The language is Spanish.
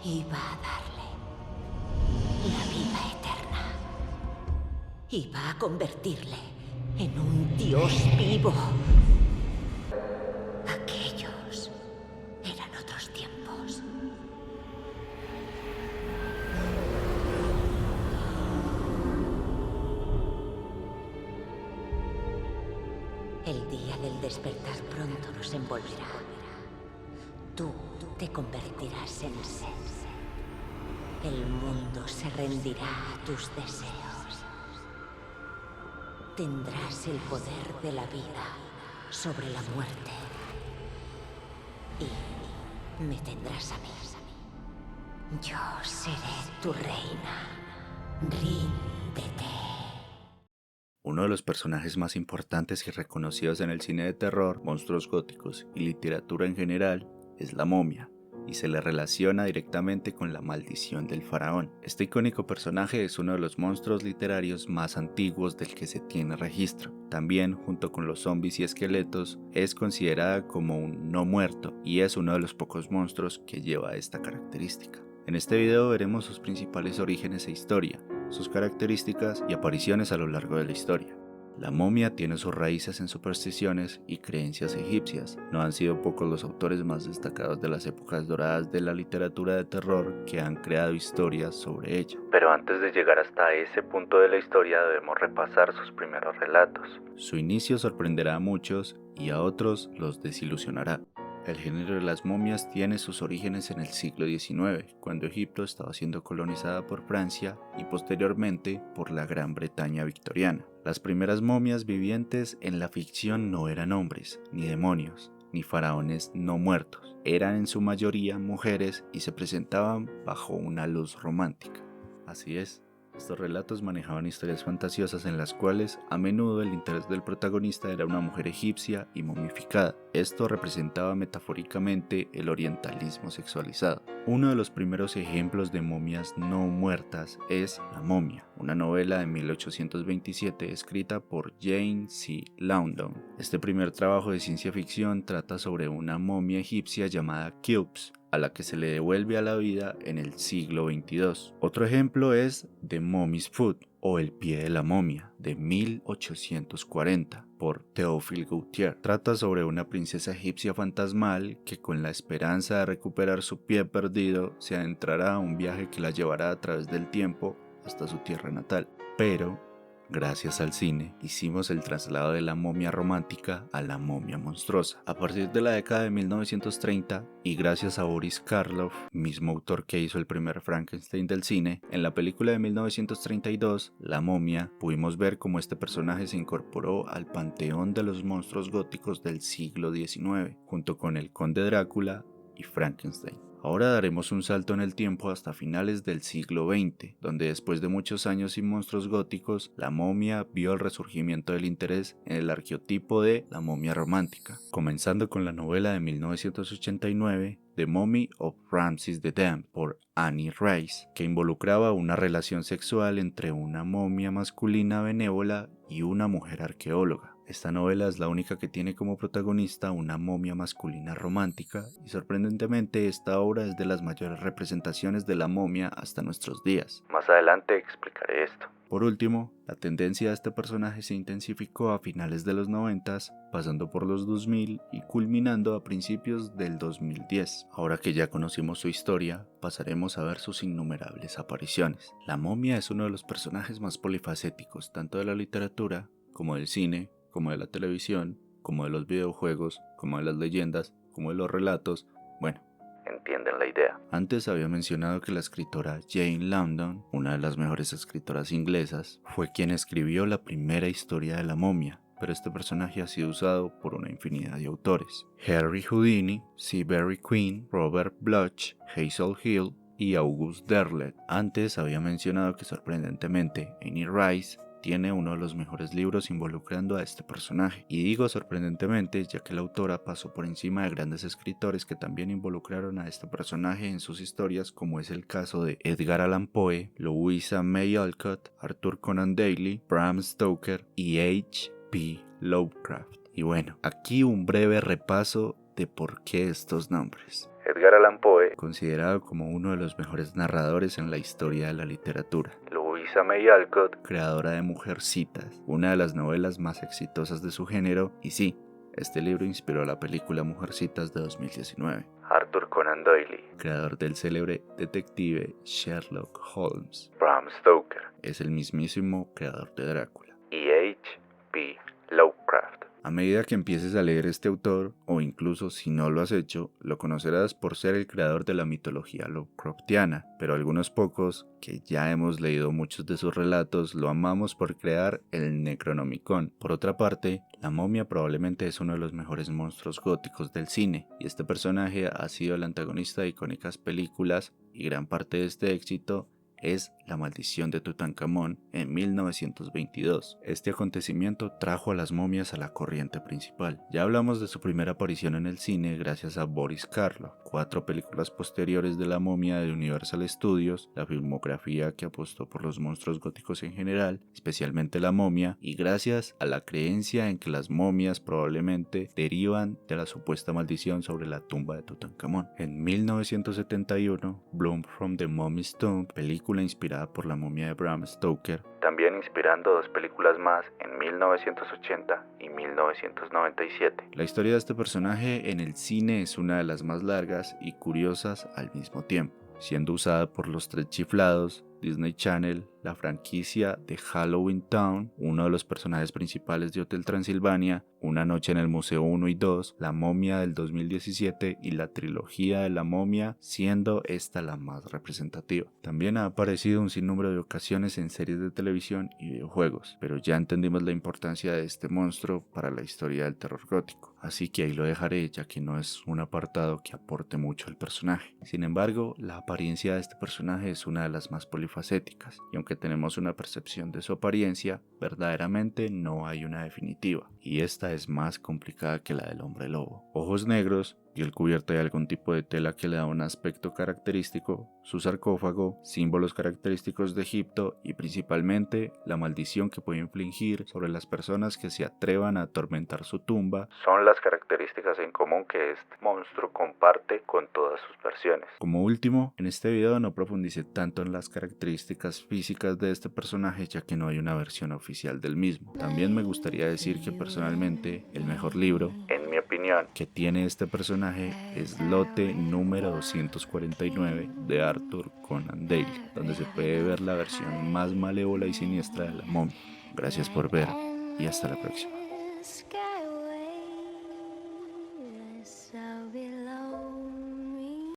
y va a darle la vida eterna. Y va a convertirle en un dios vivo. Aquellos eran otros tiempos. El día del despertar pronto nos envolverá. Tú te convertirás en sed. El mundo se rendirá a tus deseos. Tendrás el poder de la vida sobre la muerte. Y me tendrás a mí. Yo seré tu reina. Ríndete. Uno de los personajes más importantes y reconocidos en el cine de terror, monstruos góticos y literatura en general es la momia, y se le relaciona directamente con la maldición del faraón. Este icónico personaje es uno de los monstruos literarios más antiguos del que se tiene registro. También, junto con los zombies y esqueletos, es considerada como un no muerto y es uno de los pocos monstruos que lleva esta característica. En este video veremos sus principales orígenes e historia, sus características y apariciones a lo largo de la historia. La momia tiene sus raíces en supersticiones y creencias egipcias. No han sido pocos los autores más destacados de las épocas doradas de la literatura de terror que han creado historias sobre ello. Pero antes de llegar hasta ese punto de la historia debemos repasar sus primeros relatos. Su inicio sorprenderá a muchos y a otros los desilusionará. El género de las momias tiene sus orígenes en el siglo XIX, cuando Egipto estaba siendo colonizada por Francia y posteriormente por la Gran Bretaña victoriana. Las primeras momias vivientes en la ficción no eran hombres, ni demonios, ni faraones no muertos. Eran en su mayoría mujeres y se presentaban bajo una luz romántica. Así es. Estos relatos manejaban historias fantasiosas en las cuales a menudo el interés del protagonista era una mujer egipcia y momificada. Esto representaba metafóricamente el orientalismo sexualizado. Uno de los primeros ejemplos de momias no muertas es La momia, una novela de 1827 escrita por Jane C. Loudon. Este primer trabajo de ciencia ficción trata sobre una momia egipcia llamada Qubes, a la que se le devuelve a la vida en el siglo XXII. Otro ejemplo es The Mummy's Foot, o El pie de la momia, de 1840, por Théophile Gautier. Trata sobre una princesa egipcia fantasmal que, con la esperanza de recuperar su pie perdido, se adentrará a un viaje que la llevará a través del tiempo hasta su tierra natal. Pero gracias al cine, hicimos el traslado de la momia romántica a la momia monstruosa. A partir de la década de 1930, y gracias a Boris Karloff, mismo autor que hizo el primer Frankenstein del cine, en la película de 1932, La momia, pudimos ver cómo este personaje se incorporó al panteón de los monstruos góticos del siglo XIX, junto con el Conde Drácula y Frankenstein. Ahora daremos un salto en el tiempo hasta finales del siglo XX, donde después de muchos años sin monstruos góticos, la momia vio el resurgimiento del interés en el arqueotipo de la momia romántica, comenzando con la novela de 1989, The Mummy of Ramses the Damned, por Annie Rice, que involucraba una relación sexual entre una momia masculina benévola y una mujer arqueóloga. Esta novela es la única que tiene como protagonista una momia masculina romántica y sorprendentemente esta obra es de las mayores representaciones de la momia hasta nuestros días. Más adelante explicaré esto. Por último, la tendencia de este personaje se intensificó a finales de los 90, pasando por los 2000 y culminando a principios del 2010. Ahora que ya conocimos su historia, pasaremos a ver sus innumerables apariciones. La momia es uno de los personajes más polifacéticos, tanto de la literatura como del cine, como de la televisión, como de los videojuegos, como de las leyendas, como de los relatos. Bueno, entienden la idea. Antes había mencionado que la escritora Jane Loudon, una de las mejores escritoras inglesas, fue quien escribió la primera historia de la momia, pero este personaje ha sido usado por una infinidad de autores. Henry Houdini, Seabury Quinn, Robert Bloch, Hazel Hill y August Derleth. Antes había mencionado que sorprendentemente Annie Rice tiene uno de los mejores libros involucrando a este personaje. Y digo sorprendentemente, ya que la autora pasó por encima de grandes escritores que también involucraron a este personaje en sus historias, como es el caso de Edgar Allan Poe, Louisa May Alcott, Arthur Conan Doyle, Bram Stoker y H.P. Lovecraft. Y bueno, aquí un breve repaso de por qué estos nombres. Edgar Allan Poe, considerado como uno de los mejores narradores en la historia de la literatura. Louisa May Alcott, creadora de Mujercitas, una de las novelas más exitosas de su género, y sí, este libro inspiró la película Mujercitas de 2019. Arthur Conan Doyle, creador del célebre detective Sherlock Holmes. Bram Stoker es el mismísimo creador de Drácula. Y H.P. Lovecraft. A medida que empieces a leer este autor, o incluso si no lo has hecho, lo conocerás por ser el creador de la mitología Lovecraftiana, pero algunos pocos, que ya hemos leído muchos de sus relatos, lo amamos por crear el Necronomicon. Por otra parte, la momia probablemente es uno de los mejores monstruos góticos del cine, y este personaje ha sido el antagonista de icónicas películas, y gran parte de este éxito es La maldición de Tutankamón en 1922. Este acontecimiento trajo a las momias a la corriente principal. Ya hablamos de su primera aparición en el cine gracias a Boris Karloff, 4 películas posteriores de la momia de Universal Studios, la filmografía que apostó por los monstruos góticos en general, especialmente la momia, y gracias a la creencia en que las momias probablemente derivan de la supuesta maldición sobre la tumba de Tutankamón. En 1971, Bloom from the Mummy's Tomb, película inspirada por la momia de Bram Stoker, también inspirando 2 películas más en 1980 y 1997. La historia de este personaje en el cine es una de las más largas y curiosas al mismo tiempo, siendo usada por los 3 chiflados, Disney Channel, la franquicia de Halloween Town, uno de los personajes principales de Hotel Transilvania, Una noche en el Museo 1 y 2, La momia del 2017 y la trilogía de la momia, siendo esta la más representativa. También ha aparecido un sinnúmero de ocasiones en series de televisión y videojuegos, pero ya entendimos la importancia de este monstruo para la historia del terror gótico, así que ahí lo dejaré, ya que no es un apartado que aporte mucho al personaje. Sin embargo, la apariencia de este personaje es una de las más polifacéticas, y aunque tenemos una percepción de su apariencia, verdaderamente no hay una definitiva, y esta es más complicada que la del hombre lobo. Ojos negros, piel cubierta de algún tipo de tela que le da un aspecto característico, su sarcófago, símbolos característicos de Egipto y principalmente la maldición que puede infligir sobre las personas que se atrevan a atormentar su tumba, son las características en común que este monstruo comparte con todas sus versiones. Como último, en este video no profundicé tanto en las características físicas de este personaje, ya que no hay una versión oficial del mismo. También me gustaría decir que personalmente el mejor libro, en mi opinión, que tiene este personaje es Lote número 249 de Arthur Conan Doyle, donde se puede ver la versión más malévola y siniestra de la momia. Gracias por ver y hasta la próxima.